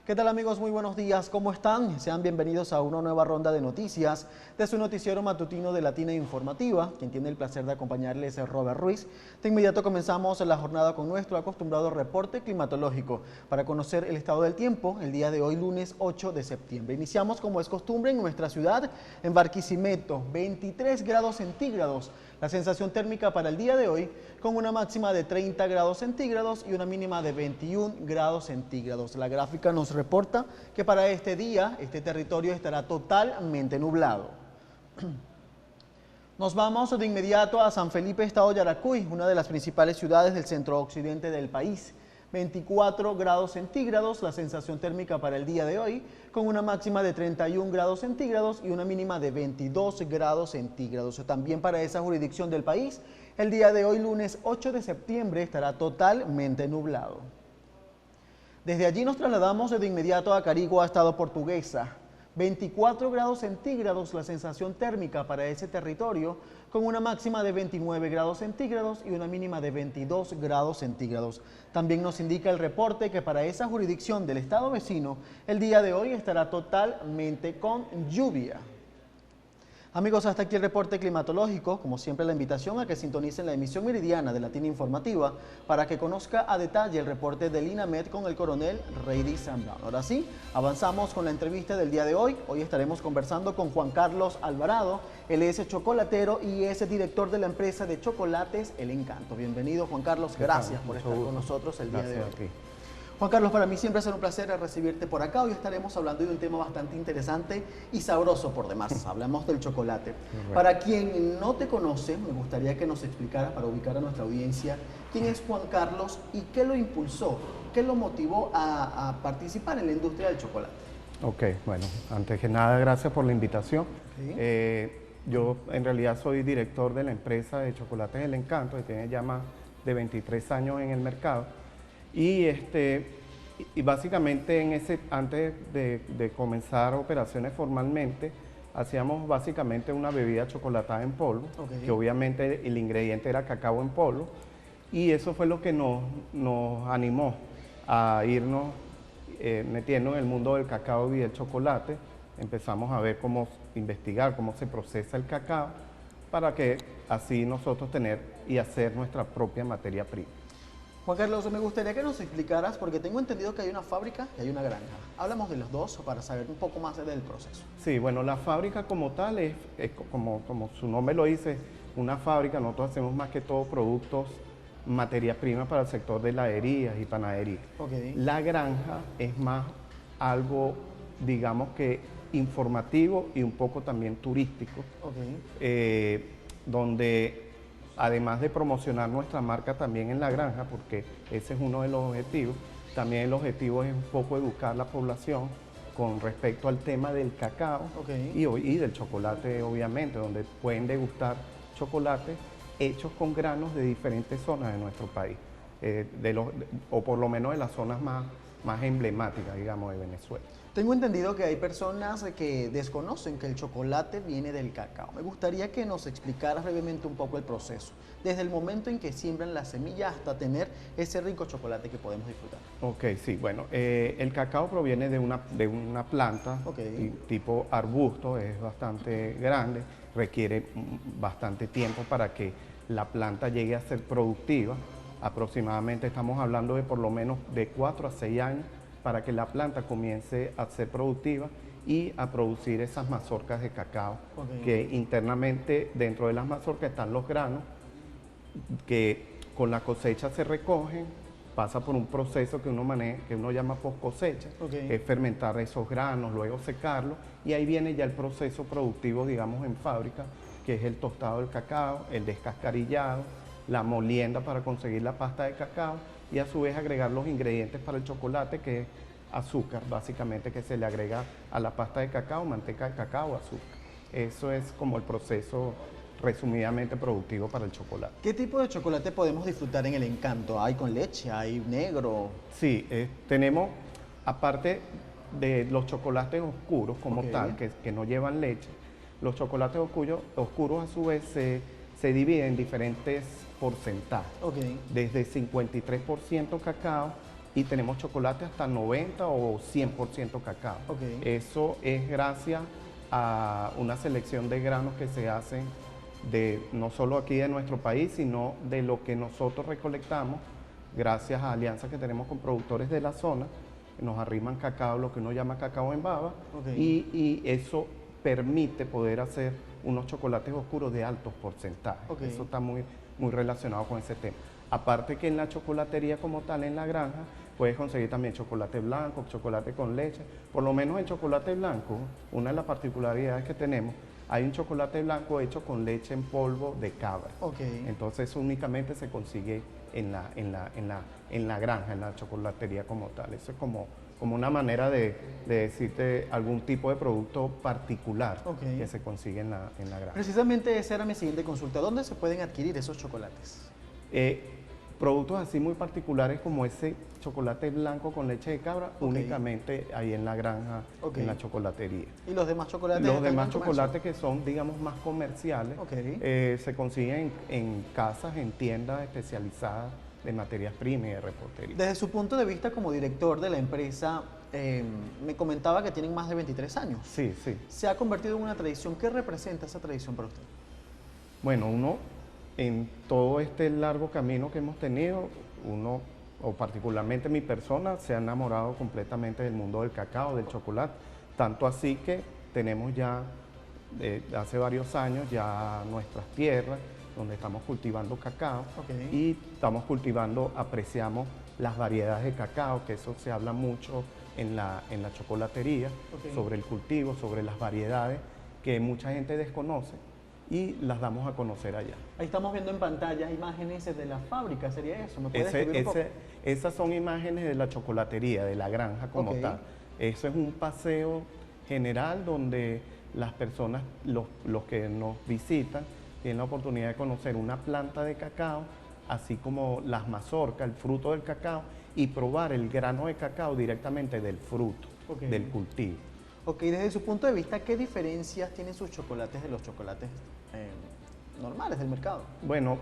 ¿Qué tal amigos? Muy buenos días, ¿cómo están? Sean bienvenidos a una nueva ronda de noticias de su noticiero matutino de Latina Informativa. Quien tiene el placer de acompañarles es Robert Ruiz. De inmediato comenzamos la jornada con nuestro acostumbrado reporte climatológico para conocer el estado del tiempo el día de hoy, lunes 8 de septiembre. Iniciamos como es costumbre en nuestra ciudad, en Barquisimeto, 23 grados centígrados. La sensación térmica para el día de hoy con una máxima de 30 grados centígrados y una mínima de 21 grados centígrados. La gráfica nos reporta que para este día este territorio estará totalmente nublado. Nos vamos de inmediato a San Felipe, estado Yaracuy, una de las principales ciudades del centro-occidente del país. 24 grados centígrados, la sensación térmica para el día de hoy, con una máxima de 31 grados centígrados y una mínima de 22 grados centígrados. También para esa jurisdicción del país, el día de hoy, lunes 8 de septiembre, estará totalmente nublado. Desde allí nos trasladamos de inmediato a Carigua, estado Portuguesa. 24 grados centígrados la sensación térmica para ese territorio, con una máxima de 29 grados centígrados y una mínima de 22 grados centígrados. También nos indica el reporte que para esa jurisdicción del estado vecino, el día de hoy estará totalmente con lluvia. Amigos, hasta aquí el reporte climatológico. Como siempre, la invitación a que sintonicen la emisión meridiana de Latina Informativa para que conozca a detalle el reporte del INAMED con el coronel Reidy Zambrano. Ahora sí, avanzamos con la entrevista del día de hoy. Hoy estaremos conversando con Juan Carlos Alvarado. Él es chocolatero y es director de la empresa de chocolates El Encanto. Bienvenido, Juan Carlos. Gracias por estar con nosotros el día de hoy. Juan Carlos, para mí siempre será un placer recibirte por acá. Hoy estaremos hablando de un tema bastante interesante y sabroso por demás. Hablamos del chocolate. Correcto. Para quien no te conoce, me gustaría que nos explicaras, para ubicar a nuestra audiencia, quién es Juan Carlos y qué lo impulsó, qué lo motivó a participar en la industria del chocolate. Ok, bueno, antes que nada, gracias por la invitación. ¿Sí? Yo en realidad soy director de la empresa de chocolates El Encanto, que tiene ya más de 23 años en el mercado. Y básicamente antes de comenzar operaciones formalmente, hacíamos básicamente una bebida chocolatada en polvo, que obviamente el ingrediente era cacao en polvo, y eso fue lo que nos animó a irnos metiendo en el mundo del cacao y del chocolate. Empezamos a ver investigar cómo se procesa el cacao, para que así nosotros tener y hacer nuestra propia materia prima. Juan Carlos, me gustaría que nos explicaras, porque tengo entendido que hay una fábrica y hay una granja. Hablamos de los dos para saber un poco más del proceso. Sí, bueno, la fábrica como tal es como su nombre lo dice, una fábrica. Nosotros hacemos más que todo productos, materia prima para el sector de heladerías y panaderías. Okay. La granja es más algo, digamos que informativo y un poco también turístico, donde además de promocionar nuestra marca también en la granja, porque ese es uno de los objetivos, también el objetivo es un poco educar a la población con respecto al tema del cacao y del chocolate, obviamente, donde pueden degustar chocolates hechos con granos de diferentes zonas de nuestro país, o por lo menos de las zonas más emblemáticas, digamos, de Venezuela. Tengo entendido que hay personas que desconocen que el chocolate viene del cacao. Me gustaría que nos explicaras brevemente un poco el proceso, desde el momento en que siembran la semilla hasta tener ese rico chocolate que podemos disfrutar. Ok, sí, bueno, el cacao proviene de una planta tipo arbusto, es bastante grande, requiere bastante tiempo para que la planta llegue a ser productiva. Aproximadamente estamos hablando de por lo menos de 4 a 6 años para que la planta comience a ser productiva y a producir esas mazorcas de cacao, que internamente dentro de las mazorcas están los granos, que con la cosecha se recogen, pasa por un proceso que uno llama post cosecha, que es fermentar esos granos, luego secarlos, y ahí viene ya el proceso productivo, digamos, en fábrica, que es el tostado del cacao, el descascarillado, la molienda para conseguir la pasta de cacao, y a su vez agregar los ingredientes para el chocolate, que es azúcar, básicamente, que se le agrega a la pasta de cacao, manteca de cacao, azúcar. Eso es como el proceso resumidamente productivo para el chocolate. ¿Qué tipo de chocolate podemos disfrutar en El Encanto? ¿Hay con leche? ¿Hay negro? Sí, tenemos, aparte de los chocolates oscuros como tal, que no llevan leche, los chocolates oscuros a su vez se dividen en diferentes porcentajes, desde 53% cacao y tenemos chocolate hasta 90 o 100% cacao. Okay. Eso es gracias a una selección de granos que se hacen no solo aquí de nuestro país, sino de lo que nosotros recolectamos gracias a alianzas que tenemos con productores de la zona. Nos arriman cacao, lo que uno llama cacao en baba, okay. y eso permite poder hacer unos chocolates oscuros de altos porcentajes. Okay. Eso está muy relacionado con ese tema. Aparte que en la chocolatería como tal, en la granja, puedes conseguir también chocolate blanco, chocolate con leche. Por lo menos el chocolate blanco, una de las particularidades que tenemos, hay un chocolate blanco hecho con leche en polvo de cabra. Okay. Entonces eso únicamente se consigue en la granja, en la chocolatería como tal. Eso es como una manera de decirte algún tipo de producto particular que se consigue en la granja. Precisamente esa era mi siguiente consulta. ¿Dónde se pueden adquirir esos chocolates? Productos así muy particulares como ese chocolate blanco con leche de cabra, únicamente ahí en la granja, en la chocolatería. ¿Y los demás chocolates? Los demás chocolates que son, digamos, más comerciales, se consiguen en casas, en tiendas especializadas de materias primas y de repostería. Desde su punto de vista como director de la empresa, me comentaba que tienen más de 23 años. Sí, sí. Se ha convertido en una tradición. ¿Qué representa esa tradición para usted? Bueno, en todo este largo camino que hemos tenido, o particularmente mi persona, se ha enamorado completamente del mundo del cacao, del chocolate, tanto así que tenemos ya, hace varios años, ya nuestras tierras, donde estamos cultivando cacao, y estamos cultivando, apreciamos las variedades de cacao, que eso se habla mucho en la chocolatería, sobre el cultivo, sobre las variedades que mucha gente desconoce, y las damos a conocer allá. Ahí estamos viendo en pantalla imágenes de la fábrica, ¿sería eso? ¿Me puedes describir un poco? Esas son imágenes de la chocolatería, de la granja como tal. Eso es un paseo general donde las personas, los que nos visitan, tienen la oportunidad de conocer una planta de cacao, así como las mazorcas, el fruto del cacao, y probar el grano de cacao directamente del fruto, del cultivo. Ok, desde su punto de vista, ¿qué diferencias tienen sus chocolates de los chocolates normales del mercado? Bueno,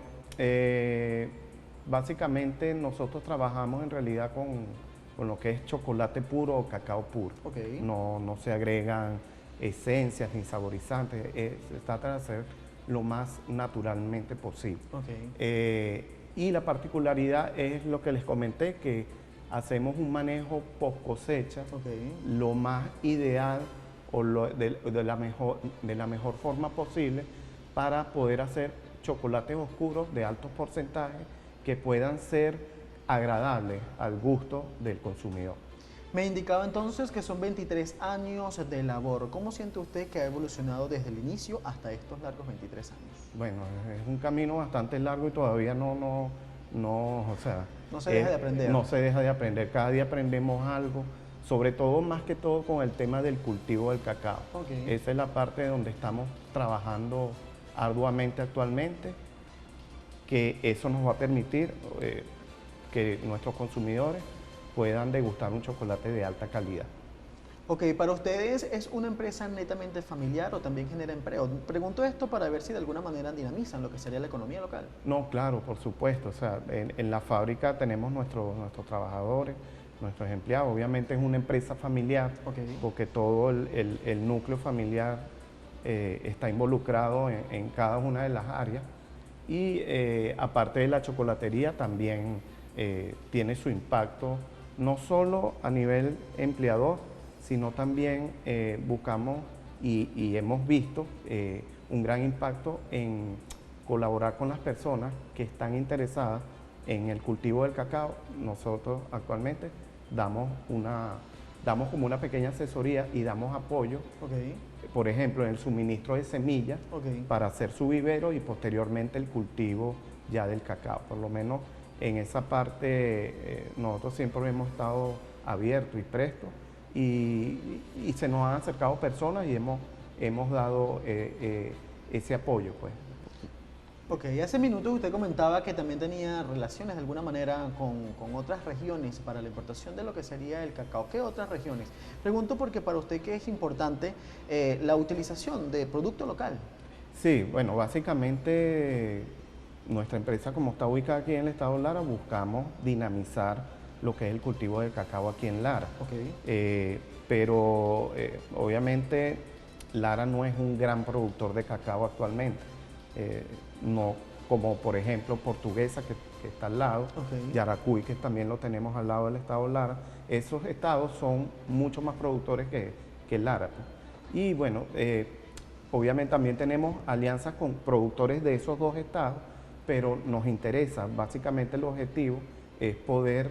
básicamente nosotros trabajamos en realidad con lo que es chocolate puro o cacao puro. No se agregan esencias ni saborizantes, se trata de hacer lo más naturalmente posible. Y la particularidad es lo que les comenté, que hacemos un manejo post cosecha, lo más ideal o de la mejor forma posible para poder hacer chocolates oscuros de altos porcentajes que puedan ser agradables al gusto del consumidor. Me indicaba entonces que son 23 años de labor. ¿Cómo siente usted que ha evolucionado desde el inicio hasta estos largos 23 años? Bueno, es un camino bastante largo y todavía no se deja de aprender. No se deja de aprender. Cada día aprendemos algo, sobre todo, más que todo, con el tema del cultivo del cacao. Esa es la parte donde estamos trabajando arduamente actualmente, que eso nos va a permitir que nuestros consumidores puedan degustar un chocolate de alta calidad. Ok, ¿para ustedes es una empresa netamente familiar o también genera empleo? Pregunto esto para ver si de alguna manera dinamizan lo que sería la economía local. No, claro, por supuesto. O sea, en la fábrica tenemos nuestros trabajadores, nuestros empleados. Obviamente es una empresa familiar, porque todo el núcleo familiar está involucrado en cada una de las áreas. Y aparte de la chocolatería, también tiene su impacto, no solo a nivel empleador, sino también buscamos y hemos visto un gran impacto en colaborar con las personas que están interesadas en el cultivo del cacao. Nosotros actualmente damos como una pequeña asesoría y damos apoyo, por ejemplo, en el suministro de semillas para hacer su vivero y posteriormente el cultivo ya del cacao. Por lo menos en esa parte nosotros siempre hemos estado abiertos y prestos. Y se nos han acercado personas y hemos dado ese apoyo, pues. Ok, hace minutos usted comentaba que también tenía relaciones de alguna manera con otras regiones para la importación de lo que sería el cacao. ¿Qué otras regiones? Pregunto porque para usted que es importante la utilización de producto local. Sí, bueno, básicamente nuestra empresa, como está ubicada aquí en el estado Lara, buscamos dinamizar lo que es el cultivo del cacao aquí en Lara. Okay. Pero obviamente Lara no es un gran productor de cacao actualmente, no como por ejemplo Portuguesa, que está al lado, Okay. Yaracuy, que también lo tenemos al lado del estado Lara. Esos estados son mucho más productores que Lara. Y bueno, obviamente también tenemos alianzas con productores de esos dos estados, pero nos interesa, básicamente el objetivo es poder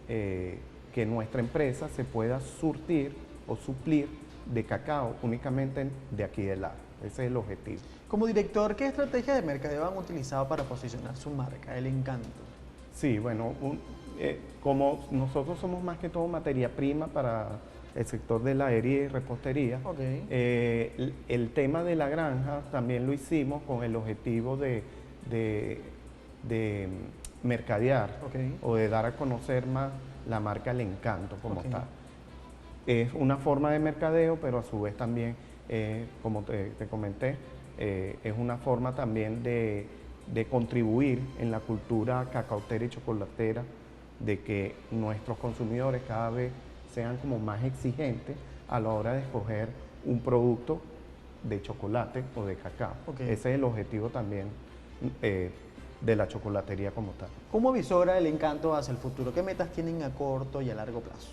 que nuestra empresa se pueda surtir o suplir de cacao únicamente de aquí de Lara. Ese es el objetivo. Como director, ¿qué estrategia de mercadeo han utilizado para posicionar su marca, El Encanto? Sí, bueno, como nosotros somos más que todo materia prima para el sector de la heladería y repostería, Okay. el tema de la granja también lo hicimos con el objetivo de mercadear, Okay. o de dar a conocer más la marca El Encanto como Okay. tal. Es una forma de mercadeo, pero a su vez también, como te comenté, es una forma también de contribuir en la cultura cacautera y chocolatera, de que nuestros consumidores cada vez sean como más exigentes a la hora de escoger un producto de chocolate o de cacao. Okay. Ese es el objetivo también de la chocolatería como tal. ¿Cómo visora El Encanto hacia el futuro? ¿Qué metas tienen a corto y a largo plazo?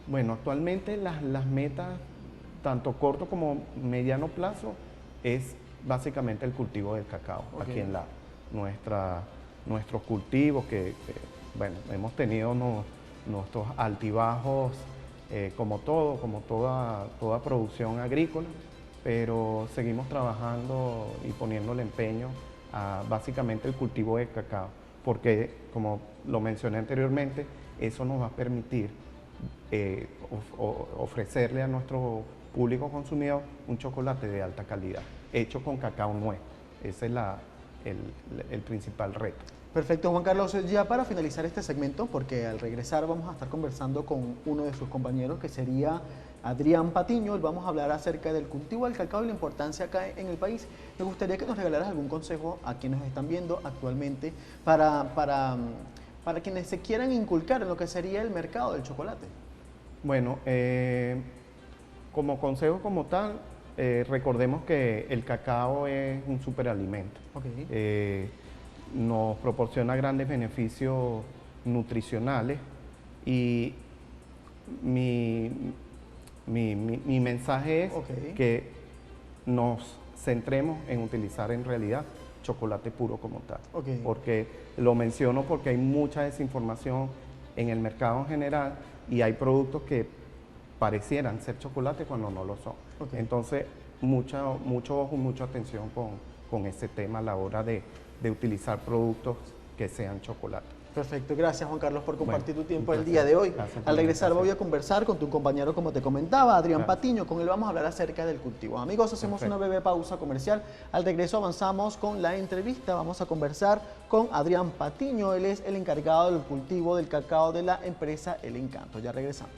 Bueno, actualmente las metas, tanto corto como mediano plazo, es básicamente el cultivo del cacao. Okay. Aquí en nuestros cultivos, bueno, hemos tenido nuestros altibajos, como toda producción agrícola, pero seguimos trabajando y poniéndole empeño a básicamente el cultivo del cacao, porque como lo mencioné anteriormente, eso nos va a permitir ofrecerle a nuestro público consumidor un chocolate de alta calidad, hecho con cacao nuestro. Ese es el principal reto. Perfecto, Juan Carlos. Ya para finalizar este segmento, porque al regresar vamos a estar conversando con uno de sus compañeros, que sería Adrián Patiño. Vamos a hablar acerca del cultivo del cacao y la importancia acá en el país. Me gustaría que nos regalaras algún consejo a quienes nos están viendo actualmente para quienes se quieran inculcar en lo que sería el mercado del chocolate. Bueno, como consejo como tal, recordemos que el cacao es un superalimento. Okay. Nos proporciona grandes beneficios nutricionales, y mi mensaje es Okay. que nos centremos en utilizar en realidad chocolate puro como tal. Okay. Porque lo menciono porque hay mucha desinformación en el mercado en general, y hay productos que parecieran ser chocolate cuando no lo son. Okay. Entonces, mucho ojo, mucha atención con ese tema a la hora de utilizar productos que sean chocolate. Perfecto, gracias Juan Carlos por compartir tu tiempo el gracias. día de hoy. Gracias. Al regresar voy a conversar con tu compañero, como te comentaba, Adrián Gracias. Patiño. Con él vamos a hablar acerca del cultivo. Amigos, hacemos Perfecto. una breve pausa comercial. Al regreso avanzamos con la entrevista. Vamos a conversar con Adrián Patiño. Él es el encargado del cultivo del cacao de la empresa El Encanto. Ya regresamos.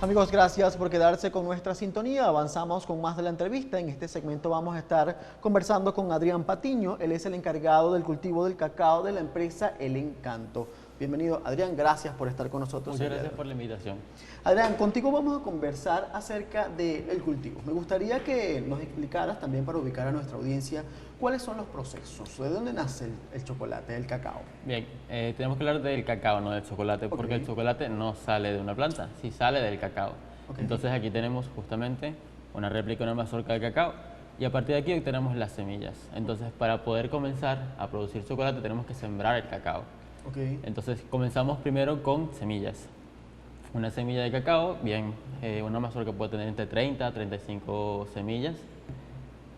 Amigos, gracias por quedarse con nuestra sintonía. Avanzamos con más de la entrevista. En este segmento vamos a estar conversando con Adrián Patiño. Él es el encargado del cultivo del cacao de la empresa El Encanto. Bienvenido, Adrián. Gracias por estar con nosotros. Muchas gracias por la invitación. Adrián, contigo vamos a conversar acerca del cultivo. Me gustaría que nos explicaras también, para ubicar a nuestra audiencia, cuáles son los procesos, de dónde nace el chocolate, el cacao. Bien, tenemos que hablar del cacao, no del chocolate, porque el chocolate no sale de una planta, sí sale del cacao. Okay. Entonces aquí tenemos justamente una réplica, una mazorca de cacao, y a partir de aquí obtenemos las semillas. Entonces, para poder comenzar a producir chocolate tenemos que sembrar el cacao. Okay. Entonces comenzamos primero con semillas. Una semilla de cacao, bien, una mazorca puede tener entre 30 a 35 semillas.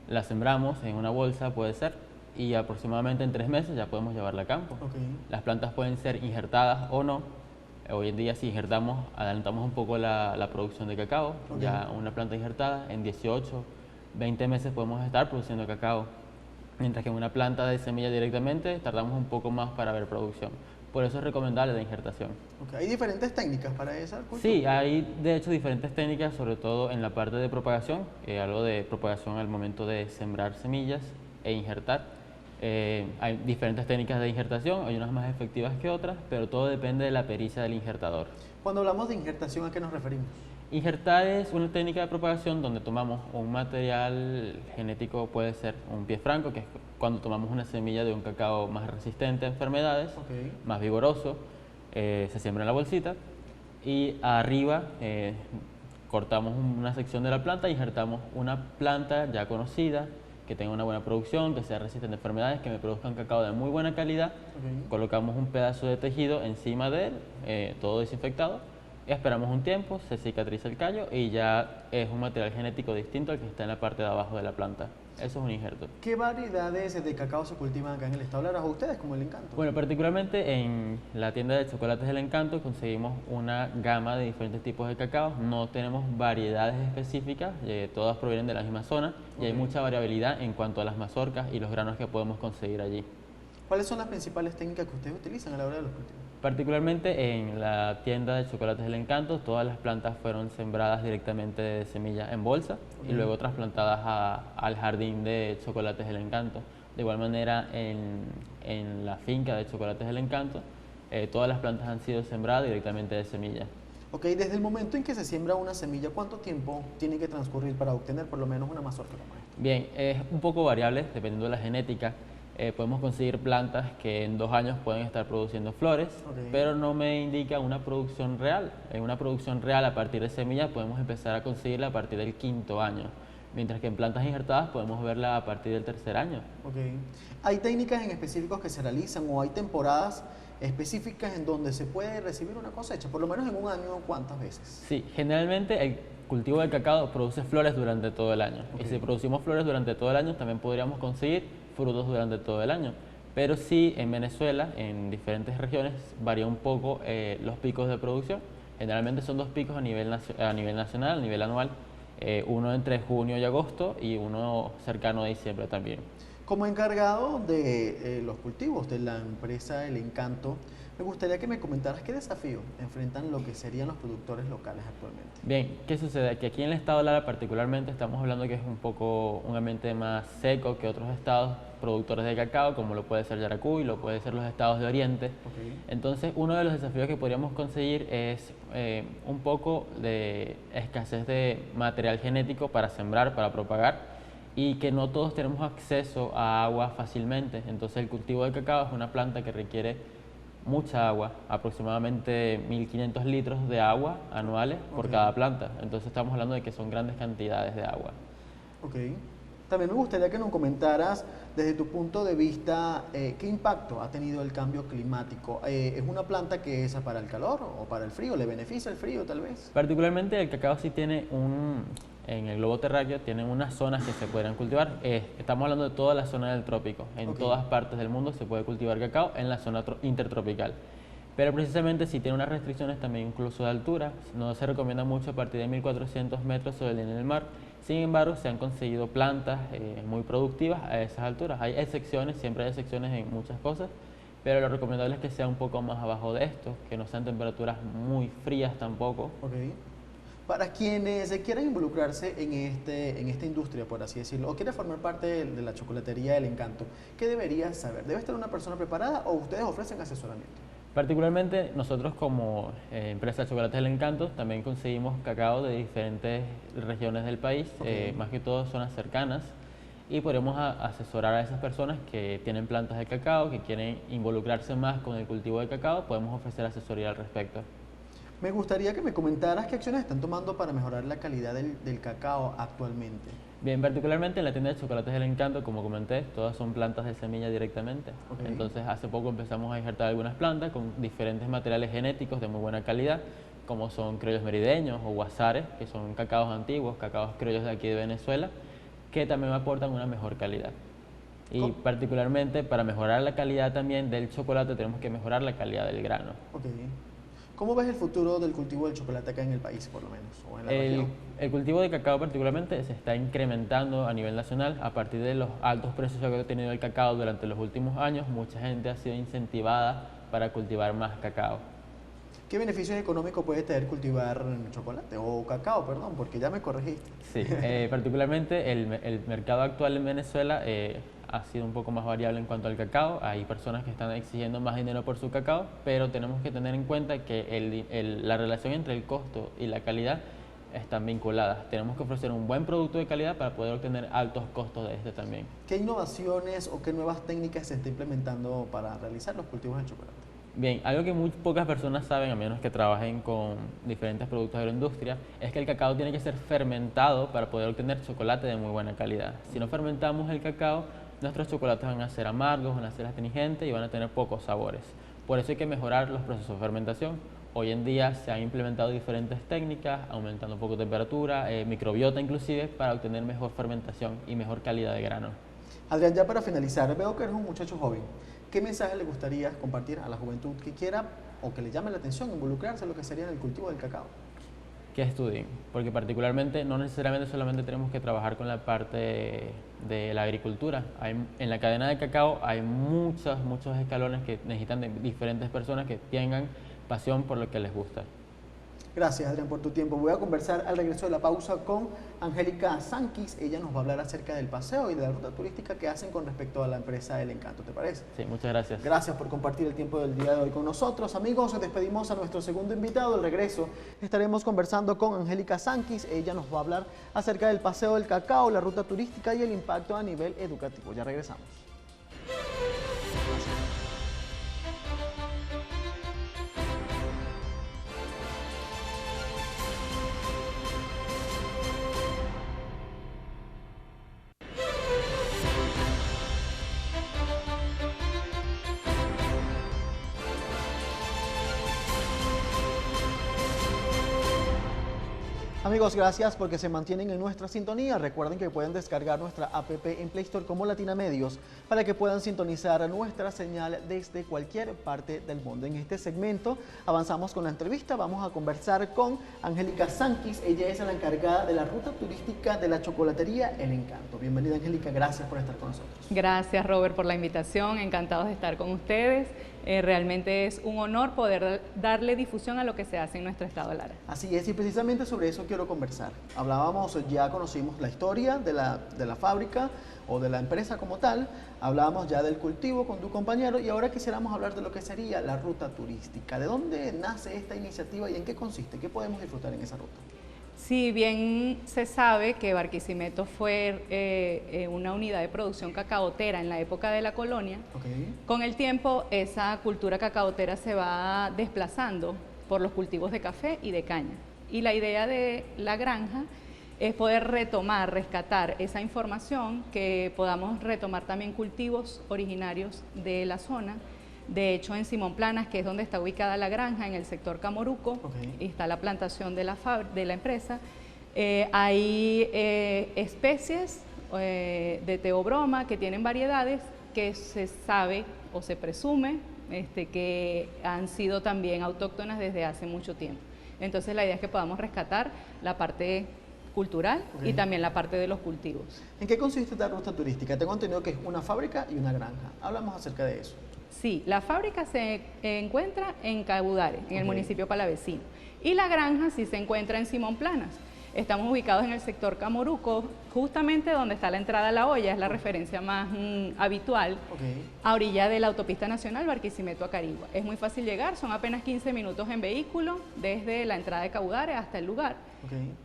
La sembramos en una bolsa, puede ser, y aproximadamente en 3 meses ya podemos llevarla a campo. Okay. Las plantas pueden ser injertadas o no. Hoy en día, si injertamos, adelantamos un poco la producción de cacao. Okay. Ya una planta injertada en 18 20 meses podemos estar produciendo cacao, mientras que en una planta de semilla directamente tardamos un poco más para ver producción. Por eso es recomendable la injertación. ¿Hay diferentes técnicas para esa cultura? Sí, hay de hecho diferentes técnicas, sobre todo en la parte de propagación, algo de propagación al momento de sembrar semillas e injertar. Hay diferentes técnicas de injertación, hay unas más efectivas que otras, pero todo depende de la pericia del injertador. Cuando hablamos de injertación, ¿a qué nos referimos? Injertar es una técnica de propagación donde tomamos un material genético, puede ser un pie franco, que es cuando tomamos una semilla de un cacao más resistente a enfermedades, más vigoroso, se siembra en la bolsita y arriba cortamos una sección de la planta e injertamos una planta ya conocida, que tenga una buena producción, que sea resistente a enfermedades, que me produzca un cacao de muy buena calidad. Colocamos un pedazo de tejido encima de él, todo desinfectado. Esperamos un tiempo, se cicatriza el callo y ya es un material genético distinto al que está en la parte de abajo de la planta. Eso es un injerto. ¿Qué variedades de cacao se cultivan acá en el estado? ¿Hablarás a ustedes como El Encanto? Bueno, particularmente en la tienda de chocolates El Encanto conseguimos una gama de diferentes tipos de cacao. No tenemos variedades específicas, todas provienen de la misma zona y hay mucha variabilidad en cuanto a las mazorcas y los granos que podemos conseguir allí. ¿Cuáles son las principales técnicas que ustedes utilizan a la hora de los cultivos? Particularmente en la tienda de chocolates del Encanto, todas las plantas fueron sembradas directamente de semilla en bolsa y luego trasplantadas al jardín de chocolates del Encanto. De igual manera en la finca de chocolates del Encanto, todas las plantas han sido sembradas directamente de semilla. Desde el momento en que se siembra una semilla, ¿cuánto tiempo tiene que transcurrir para obtener por lo menos una mazorca como esta? Bien, es un poco variable dependiendo de la genética. Podemos conseguir plantas que en 2 años pueden estar produciendo flores, pero no me indica una producción real. En una producción real a partir de semillas podemos empezar a conseguirla a partir del 5.º año, mientras que en plantas injertadas podemos verla a partir del 3.er año. ¿Hay técnicas en específicos que se realizan o hay temporadas específicas en donde se puede recibir una cosecha? Por lo menos en un año, ¿cuántas veces? Sí, generalmente el cultivo del cacao produce flores durante todo el año. Y si producimos flores durante todo el año, también podríamos conseguir frutos durante todo el año. Pero sí, en Venezuela, en diferentes regiones, varía un poco los picos de producción. Generalmente son 2 picos a nivel nacional, a nivel anual. Uno entre junio y agosto y uno cercano a diciembre también. Como encargado de los cultivos de la empresa El Encanto, me gustaría que me comentaras qué desafío enfrentan lo que serían los productores locales actualmente. Bien, ¿qué sucede? Que aquí en el estado de Lara particularmente estamos hablando que es un poco un ambiente más seco que otros estados productores de cacao, como lo puede ser Yaracuy, lo puede ser los estados de Oriente. Entonces, uno de los desafíos que podríamos conseguir es un poco de escasez de material genético para sembrar, para propagar, y que no todos tenemos acceso a agua fácilmente. Entonces, el cultivo de cacao es una planta que requiere mucha agua, aproximadamente 1.500 litros de agua anuales por cada planta. Entonces estamos hablando de que son grandes cantidades de agua. También me gustaría que nos comentaras desde tu punto de vista qué impacto ha tenido el cambio climático. ¿Es una planta que es para el calor o para el frío? ¿Le beneficia el frío tal vez? Particularmente el cacao sí tiene en el globo terráqueo tienen unas zonas que se podrían cultivar. Estamos hablando de toda la zona del trópico. En todas partes del mundo se puede cultivar cacao en la zona intertropical. Pero precisamente si tiene unas restricciones también incluso de altura. No se recomienda mucho a partir de 1.400 metros sobre el nivel del mar. Sin embargo, se han conseguido plantas muy productivas a esas alturas. Hay excepciones, siempre hay excepciones en muchas cosas, pero lo recomendable es que sea un poco más abajo de esto, que no sean temperaturas muy frías tampoco. Para quienes quieran involucrarse en esta industria, por así decirlo, o quieren formar parte de la chocolatería del Encanto, ¿qué debería saber? ¿Debe estar una persona preparada o ustedes ofrecen asesoramiento? Particularmente nosotros como empresa de Chocolates del Encanto también conseguimos cacao de diferentes regiones del país, más que todo zonas cercanas, y podemos asesorar a esas personas que tienen plantas de cacao, que quieren involucrarse más con el cultivo de cacao, podemos ofrecer asesoría al respecto. Me gustaría que me comentaras qué acciones están tomando para mejorar la calidad del cacao actualmente. Bien, particularmente en la tienda de Chocolates del Encanto, como comenté, todas son plantas de semilla directamente. Entonces, hace poco empezamos a injertar algunas plantas con diferentes materiales genéticos de muy buena calidad, como son criollos merideños o guasares, que son cacaos antiguos, cacaos criollos de aquí de Venezuela, que también aportan una mejor calidad. Y particularmente para mejorar la calidad también del chocolate tenemos que mejorar la calidad del grano. ¿Cómo ves el futuro del cultivo del chocolate acá en el país, por lo menos, o en la región? El cultivo de cacao particularmente se está incrementando a nivel nacional a partir de los altos precios que ha tenido el cacao durante los últimos años. Mucha gente ha sido incentivada para cultivar más cacao. ¿Qué beneficios económicos puede tener cultivar chocolate o cacao, perdón, porque ya me corregiste? Sí, particularmente el mercado actual en Venezuela ha sido un poco más variable en cuanto al cacao. Hay personas que están exigiendo más dinero por su cacao, pero tenemos que tener en cuenta que la relación entre el costo y la calidad están vinculadas. Tenemos que ofrecer un buen producto de calidad para poder obtener altos costos de este también. ¿Qué innovaciones o qué nuevas técnicas se está implementando para realizar los cultivos de chocolate? Bien, algo que muy pocas personas saben, a menos que trabajen con diferentes productos de la industria, es que el cacao tiene que ser fermentado para poder obtener chocolate de muy buena calidad. Si no fermentamos el cacao, nuestros chocolates van a ser amargos, van a ser astringentes y van a tener pocos sabores. Por eso hay que mejorar los procesos de fermentación. Hoy en día se han implementado diferentes técnicas, aumentando un poco de temperatura, microbiota inclusive, para obtener mejor fermentación y mejor calidad de grano. Adrián, ya para finalizar, veo que eres un muchacho joven. ¿Qué mensaje le gustaría compartir a la juventud que quiera o que le llame la atención involucrarse en lo que sería en el cultivo del cacao? Que estudien, porque particularmente no necesariamente solamente tenemos que trabajar con la parte de la agricultura. En la cadena de cacao hay muchos escalones que necesitan de diferentes personas que tengan pasión por lo que les gusta. Gracias, Adrián, por tu tiempo. Voy a conversar al regreso de la pausa con Angélica Sanquis. Ella nos va a hablar acerca del paseo y de la ruta turística que hacen con respecto a la empresa El Encanto. ¿Te parece? Sí, muchas gracias. Gracias por compartir el tiempo del día de hoy con nosotros. Amigos, despedimos a nuestro segundo invitado. Al regreso estaremos conversando con Angélica Sanquis. Ella nos va a hablar acerca del paseo del cacao, la ruta turística y el impacto a nivel educativo. Ya regresamos. Amigos, gracias porque se mantienen en nuestra sintonía. Recuerden que pueden descargar nuestra app en Play Store como Latina Medios para que puedan sintonizar nuestra señal desde cualquier parte del mundo. En este segmento avanzamos con la entrevista. Vamos a conversar con Angélica Sanquis. Ella es la encargada de la ruta turística de la chocolatería El Encanto. Bienvenida, Angélica. Gracias por estar con nosotros. Gracias, Robert, por la invitación. Encantados de estar con ustedes. Realmente es un honor poder darle difusión a lo que se hace en nuestro estado Lara. Así es, y precisamente sobre eso quiero conversar. Hablábamos, ya conocimos la historia de la fábrica o de la empresa como tal, hablábamos ya del cultivo con tu compañero y ahora quisiéramos hablar de lo que sería la ruta turística. ¿De dónde nace esta iniciativa y en qué consiste? ¿Qué podemos disfrutar en esa ruta? Si bien se sabe que Barquisimeto fue una unidad de producción cacaotera en la época de la colonia, con el tiempo esa cultura cacaotera se va desplazando por los cultivos de café y de caña. Y la idea de la granja es poder retomar, rescatar esa información, que podamos retomar también cultivos originarios de la zona. De hecho, en Simón Planas, que es donde está ubicada la granja, en el sector Camoruco, está la plantación de la empresa, hay especies de teobroma que tienen variedades que se sabe o se presume que han sido también autóctonas desde hace mucho tiempo. Entonces la idea es que podamos rescatar la parte cultural y también la parte de los cultivos. ¿En qué consiste esta ruta turística? Tengo entendido que es una fábrica y una granja. Hablamos acerca de eso. Sí, la fábrica se encuentra en Cabudare, en el municipio palavecino, y la granja sí se encuentra en Simón Planas. Estamos ubicados en el sector Camoruco, justamente donde está la entrada a La Hoya, es la referencia más habitual, a orilla de la autopista nacional Barquisimeto a Carigua. Es muy fácil llegar, son apenas 15 minutos en vehículo desde la entrada de Cabudare hasta el lugar.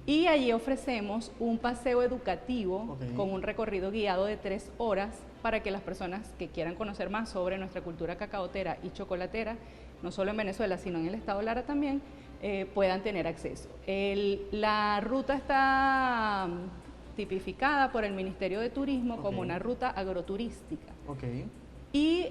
Y allí ofrecemos un paseo educativo con un recorrido guiado de 3 horas para que las personas que quieran conocer más sobre nuestra cultura cacaotera y chocolatera, no solo en Venezuela, sino en el estado Lara también, puedan tener acceso. La ruta está tipificada por el Ministerio de Turismo como una ruta agroturística y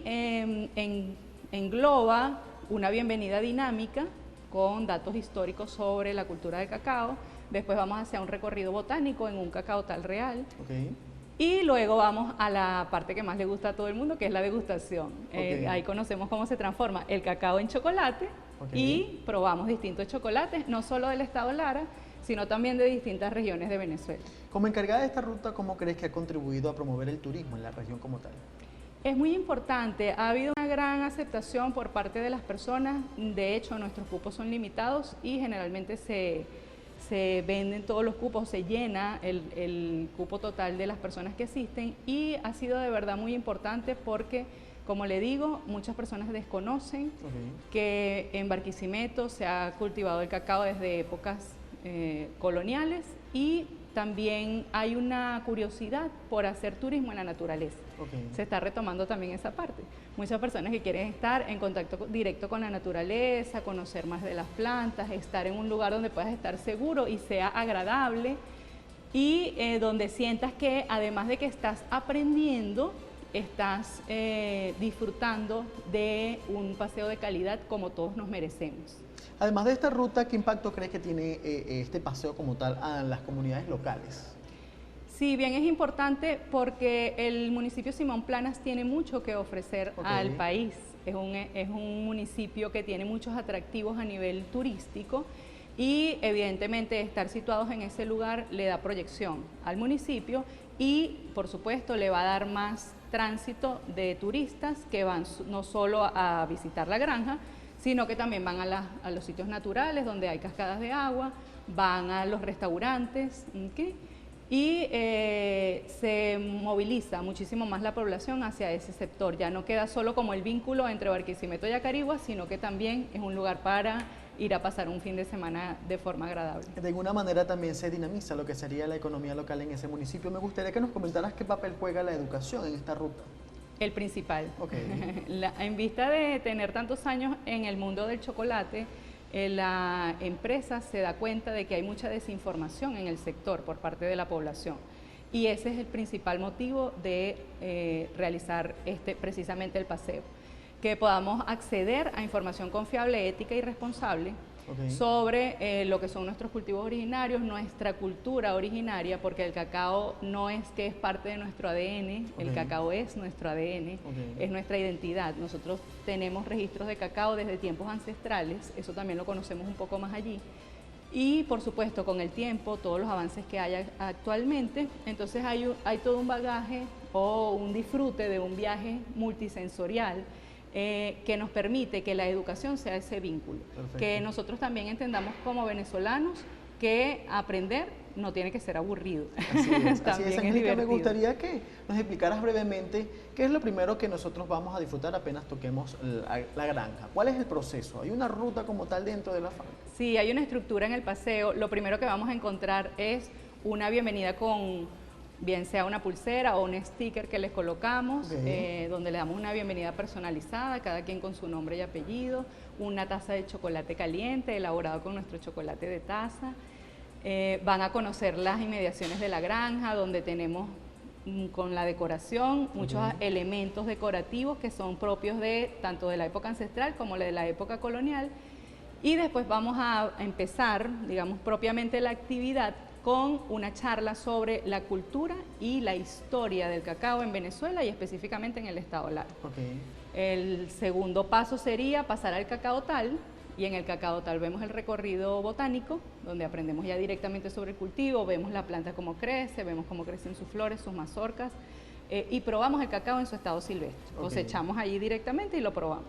engloba una bienvenida dinámica con datos históricos sobre la cultura del cacao. Después vamos hacia un recorrido botánico en un cacaotal real. Y luego vamos a la parte que más le gusta a todo el mundo, que es la degustación. Ahí conocemos cómo se transforma el cacao en chocolate y probamos distintos chocolates, no solo del estado Lara, sino también de distintas regiones de Venezuela. Como encargada de esta ruta, ¿cómo crees que ha contribuido a promover el turismo en la región como tal? Es muy importante, ha habido una gran aceptación por parte de las personas, de hecho nuestros cupos son limitados y generalmente se venden todos los cupos, se llena el cupo total de las personas que asisten y ha sido de verdad muy importante porque, como le digo, muchas personas desconocen que en Barquisimeto se ha cultivado el cacao desde épocas coloniales y también hay una curiosidad por hacer turismo en la naturaleza. Se está retomando también esa parte. Muchas personas que quieren estar en contacto directo con la naturaleza, conocer más de las plantas, estar en un lugar donde puedas estar seguro y sea agradable y donde sientas que además de que estás aprendiendo, estás disfrutando de un paseo de calidad como todos nos merecemos. Además de esta ruta, ¿qué impacto crees que tiene este paseo como tal a las comunidades locales? Sí, bien, es importante porque el municipio Simón Planas tiene mucho que ofrecer al país. Es un municipio que tiene muchos atractivos a nivel turístico y evidentemente estar situados en ese lugar le da proyección al municipio y por supuesto le va a dar más tránsito de turistas que van no solo a visitar la granja, sino que también van a los sitios naturales donde hay cascadas de agua, van a los restaurantes, y se moviliza muchísimo más la población hacia ese sector. Ya no queda solo como el vínculo entre Barquisimeto y Acarigua, sino que también es un lugar para ir a pasar un fin de semana de forma agradable. De alguna manera también se dinamiza lo que sería la economía local en ese municipio. Me gustaría que nos comentaras qué papel juega la educación en esta ruta. El principal. En vista de tener tantos años en el mundo del chocolate, la empresa se da cuenta de que hay mucha desinformación en el sector por parte de la población. Y ese es el principal motivo de realizar precisamente el paseo. Que podamos acceder a información confiable, ética y responsable sobre lo que son nuestros cultivos originarios, nuestra cultura originaria, porque el cacao no es que es parte de nuestro ADN, el cacao es nuestro ADN, es nuestra identidad. Nosotros tenemos registros de cacao desde tiempos ancestrales, eso también lo conocemos un poco más allí. Y por supuesto con el tiempo, todos los avances que hay actualmente, entonces hay todo un bagaje o un disfrute de un viaje multisensorial que nos permite que la educación sea ese vínculo. Que nosotros también entendamos como venezolanos que aprender no tiene que ser aburrido. Así es, también así es. Angélica, me gustaría que nos explicaras brevemente qué es lo primero que nosotros vamos a disfrutar apenas toquemos la granja. ¿Cuál es el proceso? ¿Hay una ruta como tal dentro de la fábrica? Sí, hay una estructura en el paseo. Lo primero que vamos a encontrar es una bienvenida con bien sea una pulsera o un sticker que les colocamos, donde le damos una bienvenida personalizada, cada quien con su nombre y apellido, una taza de chocolate caliente elaborado con nuestro chocolate de taza. Van a conocer las inmediaciones de la granja, donde tenemos con la decoración muchos elementos decorativos que son propios tanto de la época ancestral como de la época colonial. Y después vamos a empezar, digamos, propiamente la actividad con una charla sobre la cultura y la historia del cacao en Venezuela y específicamente en el estado Lara. El segundo paso sería pasar al cacao tal, y en el cacao tal vemos el recorrido botánico, donde aprendemos ya directamente sobre el cultivo, vemos la planta cómo crece, vemos cómo crecen sus flores, sus mazorcas, y probamos el cacao en su estado silvestre. Cosechamos allí directamente y lo probamos.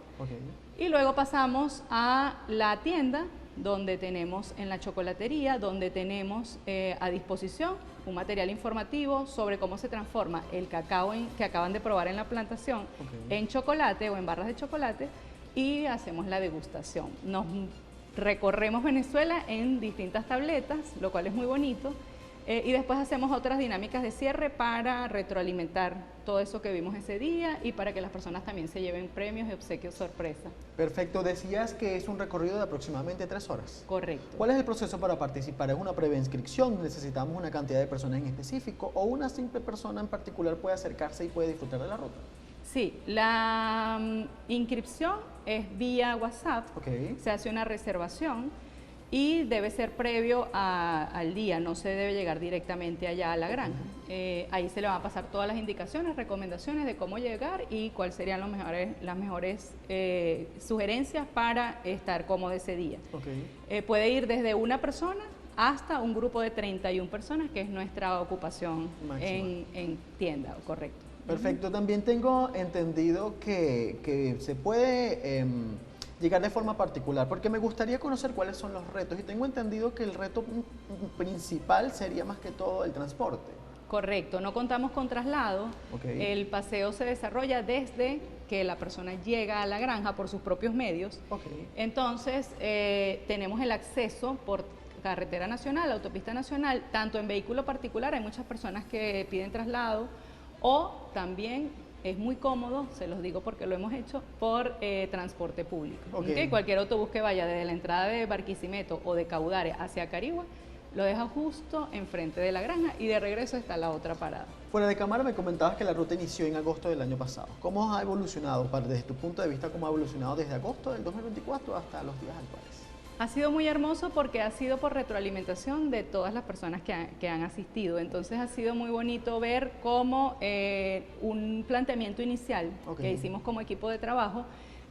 Y luego pasamos a la tienda, donde tenemos en la chocolatería, donde tenemos a disposición un material informativo sobre cómo se transforma el cacao que acaban de probar en la plantación en chocolate o en barras de chocolate y hacemos la degustación. Nos recorremos Venezuela en distintas tabletas, lo cual es muy bonito, y después hacemos otras dinámicas de cierre para retroalimentar todo eso que vimos ese día y para que las personas también se lleven premios y obsequios sorpresa. Perfecto, decías que es un recorrido de aproximadamente 3 horas. Correcto. ¿Cuál es el proceso para participar? ¿Es una preinscripción? ¿Necesitamos una cantidad de personas en específico? ¿O una simple persona en particular puede acercarse y puede disfrutar de la ruta? Sí, la inscripción es vía WhatsApp, se hace una reservación y debe ser previo al día, no se debe llegar directamente allá a la granja. Ahí se le van a pasar todas las indicaciones, recomendaciones de cómo llegar y cuáles serían las mejores sugerencias para estar cómodo ese día. Puede ir desde una persona hasta un grupo de 31 personas, que es nuestra ocupación en tienda, correcto. Perfecto, también tengo entendido que se puede llegar de forma particular, porque me gustaría conocer cuáles son los retos, y tengo entendido que el reto principal sería más que todo el transporte. Correcto, no contamos con traslado, el paseo se desarrolla desde que la persona llega a la granja por sus propios medios, entonces tenemos el acceso por carretera nacional, autopista nacional, tanto en vehículo particular, hay muchas personas que piden traslado, o también es muy cómodo, se los digo porque lo hemos hecho, por transporte público. Cualquier autobús que vaya desde la entrada de Barquisimeto o de Caudare hacia Carigua, lo deja justo enfrente de la granja y de regreso está la otra parada. Fuera de cámara me comentabas que la ruta inició en agosto del año pasado. ¿Cómo ha evolucionado, desde tu punto de vista, cómo ha evolucionado desde agosto del 2024 hasta los días actuales? Ha sido muy hermoso porque ha sido por retroalimentación de todas las personas que han asistido. Entonces ha sido muy bonito ver cómo un planteamiento inicial que hicimos como equipo de trabajo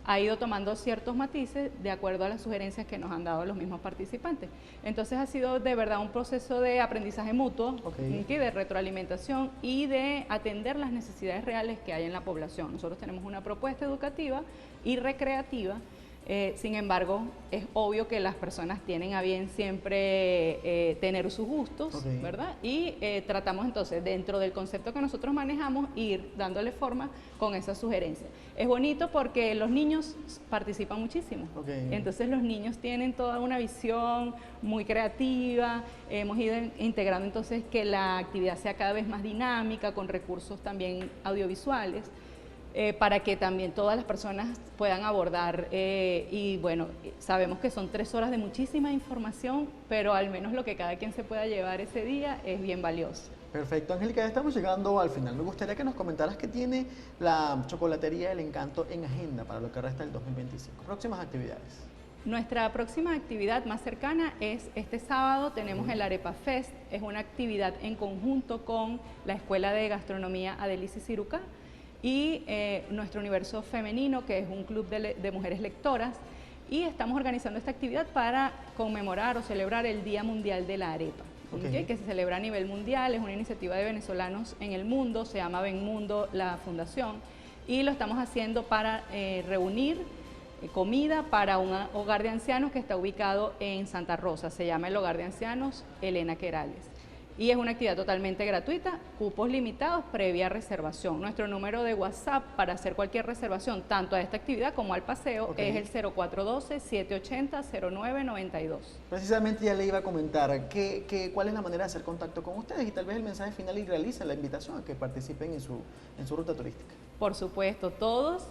ha ido tomando ciertos matices de acuerdo a las sugerencias que nos han dado los mismos participantes. Entonces ha sido de verdad un proceso de aprendizaje mutuo, de retroalimentación y de atender las necesidades reales que hay en la población. Nosotros tenemos una propuesta educativa y recreativa. Sin embargo, es obvio que las personas tienen a bien siempre tener sus gustos, ¿verdad? Y tratamos entonces, dentro del concepto que nosotros manejamos, ir dándole forma con esas sugerencias. Es bonito porque los niños participan muchísimo. Entonces los niños tienen toda una visión muy creativa. Hemos ido integrando entonces que la actividad sea cada vez más dinámica, con recursos también audiovisuales. Para que también todas las personas puedan abordar y bueno, sabemos que son 3 horas de muchísima información, pero al menos lo que cada quien se pueda llevar ese día es bien valioso. Perfecto, Angélica, ya estamos llegando al final. Me gustaría que nos comentaras qué tiene la chocolatería El Encanto en agenda para lo que resta del 2025. Próximas actividades. Nuestra próxima actividad más cercana es este sábado, tenemos el Arepa Fest, es una actividad en conjunto con la Escuela de Gastronomía Adelici Cirucá y nuestro universo femenino, que es un club de mujeres lectoras, y estamos organizando esta actividad para conmemorar o celebrar el Día Mundial de la Arepa, que se celebra a nivel mundial, es una iniciativa de venezolanos en el mundo, se llama Benmundo la fundación, y lo estamos haciendo para reunir comida para un hogar de ancianos que está ubicado en Santa Rosa, se llama el Hogar de Ancianos Elena Querales. Y es una actividad totalmente gratuita, cupos limitados, previa reservación. Nuestro número de WhatsApp para hacer cualquier reservación, tanto a esta actividad como al paseo, es el 0412-780-0992. Precisamente ya le iba a comentar cuál es la manera de hacer contacto con ustedes y tal vez el mensaje final y realicen la invitación a que participen en su ruta turística. Por supuesto, todos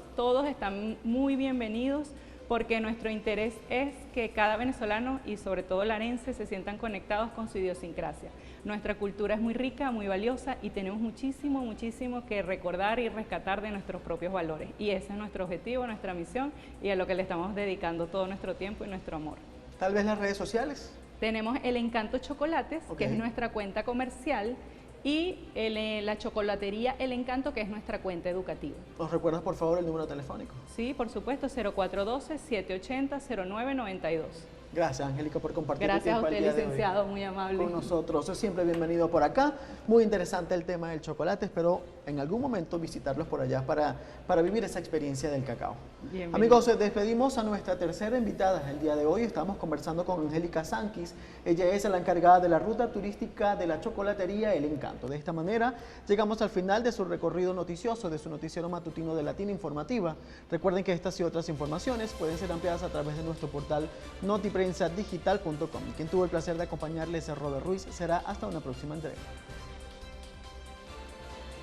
están muy bienvenidos, porque nuestro interés es que cada venezolano y sobre todo larense se sientan conectados con su idiosincrasia. Nuestra cultura es muy rica, muy valiosa y tenemos muchísimo que recordar y rescatar de nuestros propios valores. Y ese es nuestro objetivo, nuestra misión y a lo que le estamos dedicando todo nuestro tiempo y nuestro amor. ¿Tal vez las redes sociales? Tenemos El Encanto Chocolates, que es nuestra cuenta comercial, y la chocolatería El Encanto, que es nuestra cuenta educativa. ¿Nos recuerdas por favor el número telefónico? Sí, por supuesto, 0412-780-0992. Gracias, Angélica, por compartir tu tiempo. Gracias a usted, licenciado, muy amable. Con nosotros. Es siempre bienvenido por acá. Muy interesante el tema del chocolate. Espero en algún momento visitarlos por allá para vivir esa experiencia del cacao. Bienvenido. Amigos, despedimos a nuestra tercera invitada el día de hoy. Estamos conversando con Angélica Sanquis. Ella es la encargada de la ruta turística de la chocolatería El Encanto. De esta manera, llegamos al final de su recorrido noticioso, de su noticiero matutino de Latina Informativa. Recuerden que estas y otras informaciones pueden ser ampliadas a través de nuestro portal notiprensa.digital.com. Quien tuvo el placer de acompañarles es Robert Ruiz. Será hasta una próxima entrega.